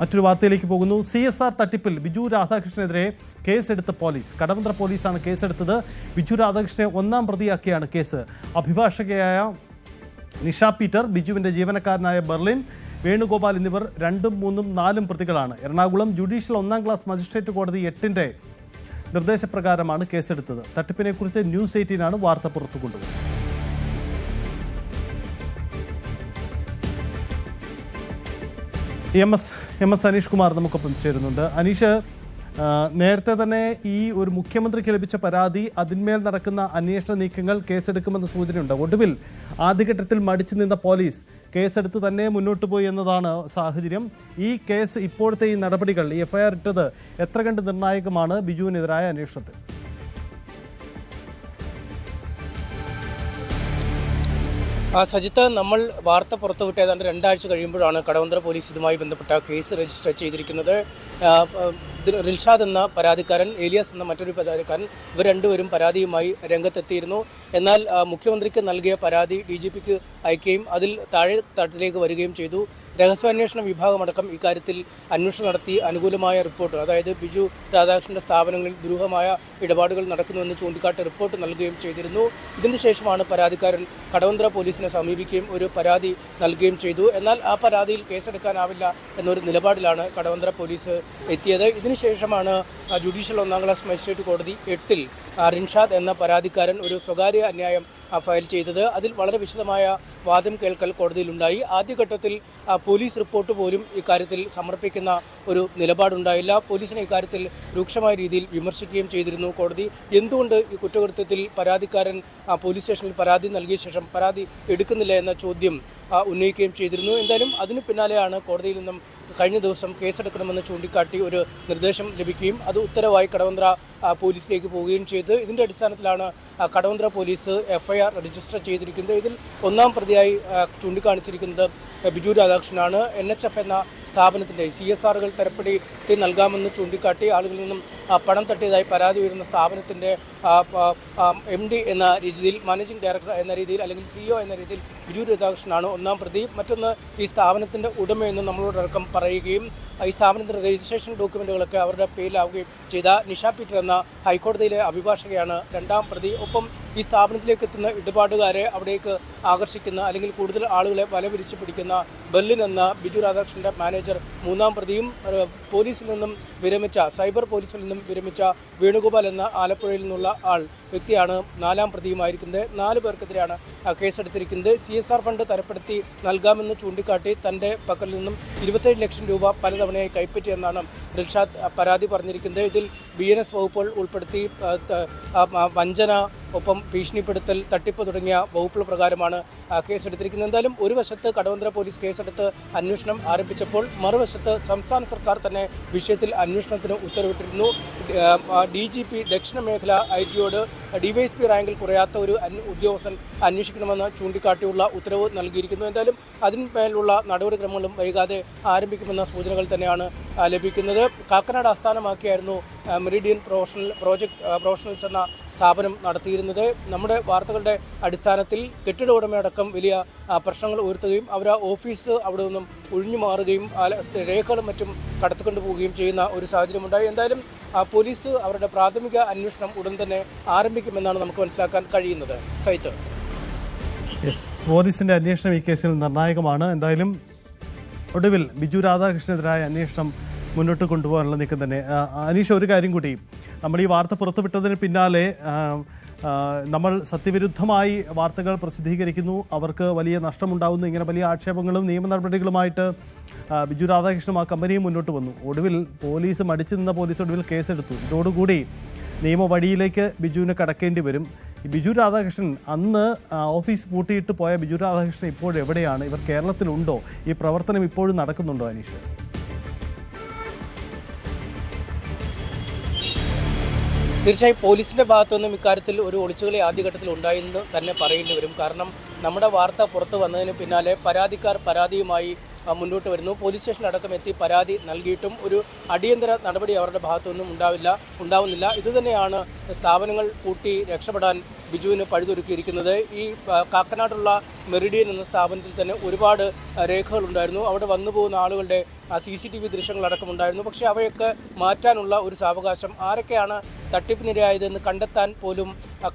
മറ്റൊരു വാർത്തയിലേക്ക് പോകുന്നു. CSR തട്ടിപ്പിൽ ബിജു രാധാകൃഷ്ണനെതിരെ കേസെടുത്ത പോലീസ്. കടവന്ത്ര പോലീസാണ് കേസെടുത്തത്. ബിജു രാധാകൃഷ്ണനെ ഒന്നാം പ്രതിയാക്കിയാണ് കേസ്. അഭിഭാഷകയായ നിഷ പീറ്റർ, ബിജുവിൻ്റെ ജീവനക്കാരനായ ബെർലിൻ, വേണുഗോപാൽ എന്നിവർ 2, 3, 4 പ്രതികളാണ്. എറണാകുളം ജുഡീഷ്യൽ 1ാം ക്ലാസ് മജിസ്ട്രേറ്റ് കോടതി 8ന്റെ നിർദ്ദേശപ്രകാരമാണ് കേസെടുത്തത്. തട്ടിപ്പിനെക്കുറിച്ച് ന്യൂസ് 18 വാർത്ത പുറത്തു കൊണ്ടുവന്നത്. എം എസ് അനീഷ് കുമാർ നമുക്കൊപ്പം ചേരുന്നുണ്ട്. അനീഷ്, നേരത്തെ തന്നെ ഈ ഒരു മുഖ്യമന്ത്രിക്ക് ലഭിച്ച പരാതി, അതിന്മേൽ നടക്കുന്ന അന്വേഷണ നീക്കങ്ങൾ, കേസെടുക്കുമെന്ന സൂചനയുണ്ട്. ഒടുവിൽ ആദ്യഘട്ടത്തിൽ മടിച്ചു നിന്ന പോലീസ് കേസെടുത്ത് തന്നെ മുന്നോട്ട് പോയി എന്നതാണ് സാഹചര്യം. ഈ കേസ്, ഇപ്പോഴത്തെ ഈ നടപടികൾ, ഈ FIR ഇട്ടത് എത്ര കണ്ട് നിർണായകമാണ് ബിജുവിനെതിരായ അന്വേഷണത്തിൽ? സജിത്ത്, നമ്മൾ വാർത്ത പുറത്തുവിട്ട് ഏതാണ്ട് 2 ആഴ്ച കഴിയുമ്പോഴാണ് കടവന്ത്ര പോലീസ് ഇതുമായി ബന്ധപ്പെട്ട കേസ് രജിസ്റ്റർ ചെയ്തിരിക്കുന്നത്. റിൽഷാദ് എന്ന പരാതിക്കാരൻ, ഏലിയാസ് എന്ന മറ്റൊരു പരാതിക്കാരൻ, ഇവർ രണ്ടുപേരും പരാതിയുമായി രംഗത്തെത്തിയിരുന്നു. എന്നാൽ മുഖ്യമന്ത്രിക്ക് നൽകിയ പരാതി DGPക്ക് അയക്കുകയും അതിൽ താഴെ തട്ടിലേക്ക് വരികയും ചെയ്തു. രഹസ്യാന്വേഷണ വിഭാഗമടക്കം ഇക്കാര്യത്തിൽ അന്വേഷണം നടത്തി അനുകൂലമായ റിപ്പോർട്ട്, അതായത് ബിജു രാധാകൃഷ്ണൻ്റെ സ്ഥാപനങ്ങളിൽ ദുരൂഹമായ ഇടപാടുകൾ നടക്കുന്നുവെന്ന് ചൂണ്ടിക്കാട്ടി റിപ്പോർട്ട് നൽകുകയും ചെയ്തിരുന്നു. ഇതിന് ശേഷമാണ് പരാതിക്കാരൻ കടവന്ത്ര പോലീസിനെ സമീപിക്കുകയും ഒരു പരാതി നൽകുകയും ചെയ്തു. എന്നാൽ ആ പരാതിയിൽ കേസെടുക്കാനാവില്ല എന്നൊരു നിലപാടിലാണ് കടവന്ത്ര പോലീസ് എത്തിയത്. ഇതിനുശേഷമാണ് ജുഡീഷ്യൽ 1ാം ക്ലാസ് മജിസ്ട്രേറ്റ് കോടതി 8ൽ റിൻഷാദ് എന്ന പരാതിക്കാരൻ ഒരു സ്വകാര്യ അന്യായം ഫയൽ ചെയ്തത്. അതിൽ വളരെ വിശദമായ വാദം കേൾക്കൽ കോടതിയിലുണ്ടായി. ആദ്യഘട്ടത്തിൽ പോലീസ് റിപ്പോർട്ട് പോലും ഇക്കാര്യത്തിൽ സമർപ്പിക്കുന്ന ഒരു നിലപാടുണ്ടായില്ല. പോലീസിനെ ഇക്കാര്യത്തിൽ രൂക്ഷമായ രീതിയിൽ വിമർശിക്കുകയും ചെയ്തിരുന്നു കോടതി. എന്തുകൊണ്ട് ഈ കുറ്റകൃത്യത്തിൽ പരാതിക്കാരൻ പോലീസ് സ്റ്റേഷനിൽ പരാതി നൽകിയ ശേഷം പരാതി എടുക്കുന്നില്ല എന്ന ചോദ്യം ഉന്നയിക്കുകയും ചെയ്തിരുന്നു. എന്തായാലും അതിന് പിന്നാലെയാണ് കോടതിയിൽ നിന്നും കഴിഞ്ഞ ദിവസം കേസെടുക്കണമെന്ന് ചൂണ്ടിക്കാട്ടി ഒരു നിർദ്ദേശം ലഭിക്കുകയും അത് ഉത്തരവായി കടവന്ത്ര പോലീസിലേക്ക് പോവുകയും ചെയ്തു. ഇതിൻ്റെ അടിസ്ഥാനത്തിലാണ് കടവന്ത്ര പോലീസ് FIR രജിസ്റ്റർ ചെയ്തിരിക്കുന്നത്. ഇതിൽ 1ാം പ്രതിയായി ചൂണ്ടിക്കാണിച്ചിരിക്കുന്നത് ബിജു രാധാകൃഷ്ണനാണ്. NHF എന്ന സ്ഥാപനത്തിൻ്റെ CSRകൾ തരപ്പെടുത്തി നൽകാമെന്ന് ചൂണ്ടിക്കാട്ടി ആളുകളിൽ നിന്നും പണം തട്ടിയതായി പരാതി ഉയരുന്ന സ്ഥാപനത്തിൻ്റെ MD എന്ന രീതിയിൽ, മാനേജിംഗ് ഡയറക്ടർ എന്ന രീതിയിൽ, അല്ലെങ്കിൽ CEO എന്ന രീതിയിൽ ബിജു രാധാകൃഷ്ണനാണ് 1ാം പ്രതി. മറ്റൊന്ന്, ഈ സ്ഥാപനത്തിൻ്റെ ഉടമയെന്ന് നമ്മളോടക്കം പറയുകയും ഈ സ്ഥാപനത്തിൻ്റെ രജിസ്ട്രേഷൻ ഡോക്യുമെൻറ്റുകളൊക്കെ അവരുടെ പേരിലാവുകയും ചെയ്ത നിഷ പീറ്റർ എന്ന ഹൈക്കോടതിയിലെ അഭിഭാഷകയാണ് 2ാം പ്രതി. ഒപ്പം ഈ സ്ഥാപനത്തിലേക്ക് എത്തുന്ന ഇടപാടുകാരെ അവിടേക്ക് ആകർഷിക്കുന്ന, അല്ലെങ്കിൽ കൂടുതൽ ആളുകളെ വലവിരിച്ച് പിടിക്കുന്ന ബെർലിൻ എന്ന ബിജു രാധാകൃഷ്ണൻ്റെ മാനേജർ 3ാം പ്രതിയും. പോലീസിൽ നിന്നും വിരമിച്ച, സൈബർ പോലീസിൽ നിന്നും വിരമിച്ച വേണുഗോപാൽ എന്ന ആലപ്പുഴയിൽ നിന്നുള്ള വ്യക്തിയാണ് 4ാം പ്രതിയുമായിരിക്കുന്നത്. 4 പേർക്കെതിരെയാണ് കേസെടുത്തിരിക്കുന്നത്. CSR ഫണ്ട് തരപ്പെടുത്തി നൽകാമെന്ന് ചൂണ്ടിക്കാട്ടി തൻ്റെ പക്കൽ നിന്നും 27 ലക്ഷം രൂപ പലതവണയായി കൈപ്പറ്റിയെന്നാണ് റിൽഷാദ് പരാതി പറഞ്ഞിരിക്കുന്നത്. ഇതിൽ BNS വകുപ്പുകൾ ഉൾപ്പെടുത്തി വഞ്ചന, ഒപ്പം ഭീഷണിപ്പെടുത്തൽ, തട്ടിപ്പ് തുടങ്ങിയ വകുപ്പുകൾ പ്രകാരമാണ് കേസെടുത്തിരിക്കുന്നത്. എന്തായാലും ഒരു വശത്ത് കടവന്ത്ര പോലീസ് കേസെടുത്ത് അന്വേഷണം ആരംഭിച്ചപ്പോൾ മറുവശത്ത് സംസ്ഥാന സർക്കാർ തന്നെ വിഷയത്തിൽ അന്വേഷണത്തിന് ഉത്തരവിട്ടിരുന്നു. DGP ദക്ഷിണ മേഖല IG-യോട് DYSP റാങ്കിൽ കുറയാത്ത ഒരു ഉദ്യോഗസ്ഥൻ അന്വേഷിക്കണമെന്ന് ചൂണ്ടിക്കാട്ടിയുള്ള ഉത്തരവ് നൽകിയിരിക്കുന്നു. എന്തായാലും അതിന്മേലുള്ള നടപടിക്രമങ്ങളും വൈകാതെ ആരംഭിക്കുമെന്ന സൂചനകൾ തന്നെയാണ് ലഭിക്കുന്നത്. കാക്കനാട് ആസ്ഥാനമാക്കിയായിരുന്നു മെറിഡിയൻ പ്രൊഫഷണൽസ് എന്ന സ്ഥാപനം നടത്തിയിരുന്നത്. നമ്മുടെ വാർത്തകളുടെ അടിസ്ഥാനത്തിൽ കെട്ടിട ഉടമയടക്കം വലിയ പ്രശ്നങ്ങൾ ഉയർത്തുകയും അവർ ഓഫീസ് അവിടെ നിന്നും ഒഴിഞ്ഞു മാറുകയും രേഖകളും മറ്റും കടത്തിക്കൊണ്ടു പോവുകയും ചെയ്യുന്ന ഒരു സാഹചര്യമുണ്ടായി. എന്തായാലും പോലീസ് അവരുടെ പ്രാഥമിക അന്വേഷണം ഉടൻ തന്നെ ആരംഭിക്കുമെന്നാണ് നമുക്ക് മനസ്സിലാക്കാൻ കഴിയുന്നത്. സൈത്ത്, പോലീസിൻ്റെ അന്വേഷണം ഈ കേസിൽ നിർണായകമാണ്. എന്തായാലും ഒടുവിൽ ബിജു രാധാകൃഷ്ണനെതിരായ അന്വേഷണം മുന്നോട്ട് കൊണ്ടുപോകാനുള്ള നീക്കം തന്നെ. അനീഷ്, ഒരു കാര്യം കൂടി, നമ്മൾ ഈ വാർത്ത പുറത്തുവിട്ടതിന് പിന്നാലെ നമ്മൾ സത്യവിരുദ്ധമായി വാർത്തകൾ പ്രസിദ്ധീകരിക്കുന്നു, അവർക്ക് വലിയ നഷ്ടമുണ്ടാകുന്നു, ഇങ്ങനെ വലിയ ആക്ഷേപങ്ങളും നിയമ നടപടികളുമായിട്ട് ബിജു രാധാകൃഷ്ണനും ആ കമ്പനിയും മുന്നോട്ട് വന്നു. ഒടുവിൽ പോലീസ് മടിച്ചു നിന്ന പോലീസ് ഒടുവിൽ കേസെടുത്തു. ഇതോടുകൂടി നിയമവഴിയിലേക്ക് ബിജുവിന് കടക്കേണ്ടി വരും. ബിജു രാധാകൃഷ്ണൻ, അന്ന് ഓഫീസ് പൂട്ടിയിട്ട് പോയ ബിജു രാധാകൃഷ്ണൻ ഇപ്പോഴെവിടെയാണ്? ഇവർ കേരളത്തിലുണ്ടോ? ഈ പ്രവർത്തനം ഇപ്പോഴും നടക്കുന്നുണ്ടോ അനീഷ്? തീർച്ചയായും പോലീസിൻ്റെ ഭാഗത്തുനിന്നും ഇക്കാര്യത്തിൽ ഒരു ഒളിച്ചുകളി ആദ്യഘട്ടത്തിൽ ഉണ്ടായെന്ന് തന്നെ പറയേണ്ടി വരും. കാരണം നമ്മുടെ വാർത്ത പുറത്തു വന്നതിന് പിന്നാലെ പരാതിക്കാർ പരാതിയുമായി മുന്നോട്ട് വരുന്നു. പോലീസ് സ്റ്റേഷനിലടക്കം എത്തി പരാതി നൽകിയിട്ടും ഒരു അടിയന്തര നടപടി അവരുടെ ഭാഗത്തുനിന്നും ഉണ്ടാവുന്നില്ല. ഇതുതന്നെയാണ് സ്ഥാപനങ്ങൾ പൂട്ടി രക്ഷപ്പെടാൻ ബിജുവിന് പഴുതൊരുക്കിയിരിക്കുന്നത്. ഈ കാക്കനാടുള്ള മെറിഡിയൻ എന്ന സ്ഥാപനത്തിൽ തന്നെ ഒരുപാട് രേഖകളുണ്ടായിരുന്നു. അവിടെ വന്നു പോകുന്ന ആളുകളുടെ CCTV ദൃശ്യങ്ങളടക്കമുണ്ടായിരുന്നു. പക്ഷേ അവയൊക്കെ മാറ്റാനുള്ള ഒരു സാവകാശം, ആരൊക്കെയാണ് തട്ടിപ്പിനിരയായതെന്ന് കണ്ടെത്താൻ പോലും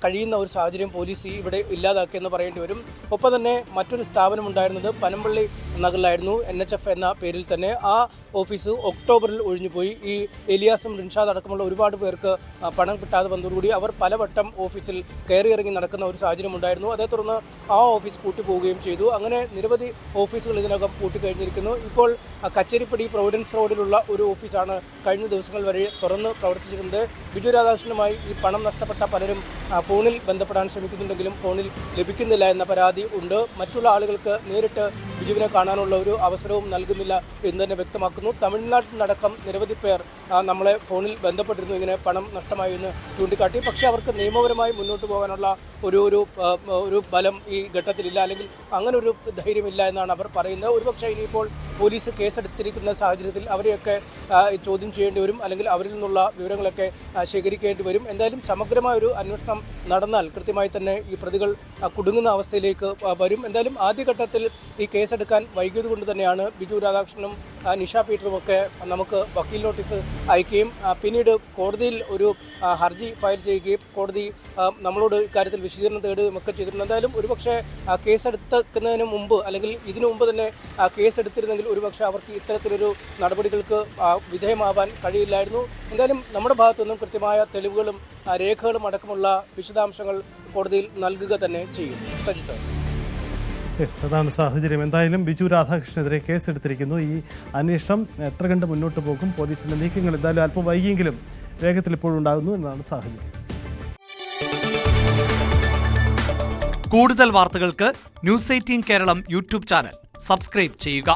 കഴിയുന്ന ഒരു സാഹചര്യം പോലീസ് ഇവിടെ ഇല്ലാതാക്കിയെന്ന് പറയേണ്ടി വരും. ഒപ്പം തന്നെ മറ്റൊരു സ്ഥാപനം ഉണ്ടായിരുന്നത് പനമ്പള്ളി നഗറിലായിരുന്നു, NHF എന്ന പേരിൽ തന്നെ. ആ ഓഫീസ് ഒക്ടോബറിൽ ഒഴിഞ്ഞുപോയി. ഈ എലിയാസും റിൻഷാദ് അടക്കമുള്ള ഒരുപാട് പേർക്ക് പണം കിട്ടാതെ വന്നതോടുകൂടി അവർ പലവട്ടം ഓഫീസിൽ കയറിയിറങ്ങി നടക്കുന്ന ഒരു സാഹചര്യം ഉണ്ടായിരുന്നു. അതേ തുടർന്ന് ആ ഓഫീസ് പൂട്ടിപ്പോവുകയും ചെയ്തു. അങ്ങനെ നിരവധി ഓഫീസുകൾ ഇതിനകം പൂട്ടിക്കഴിഞ്ഞിരിക്കുന്നു. ഇപ്പോൾ കച്ചേരിപ്പടി പ്രൊവിഡൻസ് റോഡിലുള്ള ഒരു ഓഫീസാണ് കഴിഞ്ഞ ദിവസങ്ങൾ വരെ തുറന്ന് പ്രവർത്തിച്ചിരുന്നത്. ബിജു രാധാകൃഷ്ണനുമായി ഈ പണം നഷ്ടപ്പെട്ട പലരും ഫോണിൽ ബന്ധപ്പെടാൻ ശ്രമിക്കുന്നുണ്ടെങ്കിലും ഫോണിൽ ലഭിക്കുന്നില്ല എന്ന പരാതി ഉണ്ട്. മറ്റുള്ള ആളുകൾക്ക് നേരിട്ട് ബിജുവിനെ കാണാനുള്ള ഒരു അവസരവും നൽകുന്നില്ല എന്ന് തന്നെ വ്യക്തമാക്കുന്നു. തമിഴ്നാട്ടിലടക്കം നിരവധി പേർ നമ്മളെ ഫോണിൽ ബന്ധപ്പെട്ടിരുന്നു ഇങ്ങനെ പണം നഷ്ടമായി എന്ന് ചൂണ്ടിക്കാട്ടി. പക്ഷേ അവർക്ക് നിയമപരമായി മുന്നോട്ട് പോകാനുള്ള ഒരു ബലം ഈ ഘട്ടത്തിലില്ല, അല്ലെങ്കിൽ അങ്ങനെ ഒരു ധൈര്യമില്ല എന്നാണ് അവർ പറയുന്നത്. ഒരുപക്ഷെ ഇനിയിപ്പോൾ പോലീസ് കേസെടുത്തിരിക്കുന്ന സാഹചര്യത്തിൽ അവരെയൊക്കെ ചോദ്യം ചെയ്യേണ്ടി വരും, അല്ലെങ്കിൽ അവരിൽ നിന്നുള്ള വിവരങ്ങളൊക്കെ ശേഖരിക്കേണ്ടി വരും. എന്തായാലും സമഗ്രമായ ഒരു അന്വേഷണം നടന്നാൽ കൃത്യമായി തന്നെ ഈ പ്രതികൾ കുടുങ്ങുന്ന അവസ്ഥയിലേക്ക് വരും. എന്തായാലും ആദ്യഘട്ടത്തിൽ ഈ കേസെടുക്കാൻ വൈകിയത് കൊണ്ട് തന്നെയാണ് ബിജു രാധാകൃഷ്ണനും നിഷ പീറ്ററും ഒക്കെ നമുക്ക് വക്കീൽ നോട്ടീസ് അയക്കുകയും പിന്നീട് കോടതിയിൽ ഒരു ഹർജി ഫയൽ ചെയ്യുകയും കോടതി നമ്മളോട് ഇക്കാര്യത്തിൽ വിശദീകരണം തേടുകയും ഒക്കെ ചെയ്തിട്ടുണ്ട്. എന്തായാലും ഒരുപക്ഷെ കേസെടുക്കുന്നതിന് മുമ്പ്, അല്ലെങ്കിൽ ഇതിനു മുമ്പ് തന്നെ കേസെടുത്തിരുന്നെങ്കിൽ ഒരുപക്ഷെ അവർക്ക് ഇത്തരത്തിലൊരു നടപടികൾക്ക് വിധേയമാവാൻ കഴിയില്ലായിരുന്നു. എന്തായാലും നമ്മുടെ ഭാഗത്തു നിന്നും കൃത്യമായ തെളിവുകളും രേഖകളും അടക്കമുള്ള വിശദാംശങ്ങൾ കോടതിയിൽ നൽകുക തന്നെ ചെയ്യും. സജിത്ത്, അതാണ് സാഹചര്യം. എന്തായാലും ബിജു രാധാകൃഷ്ണനെതിരെ കേസെടുത്തിരിക്കുന്നു. ഈ അന്വേഷണം എത്ര കണ്ട് മുന്നോട്ട് പോകും, പോലീസിന്റെ നീക്കങ്ങൾ എന്തായാലും അല്പം വൈകിയെങ്കിലും വേഗത്തിൽ ഇപ്പോഴും ഉണ്ടാകുന്നു എന്നതാണ് സാഹചര്യം. കൂടുതൽ വാർത്തകൾക്ക് News 18 Keralam YouTube channel subscribe ചെയ്യുക.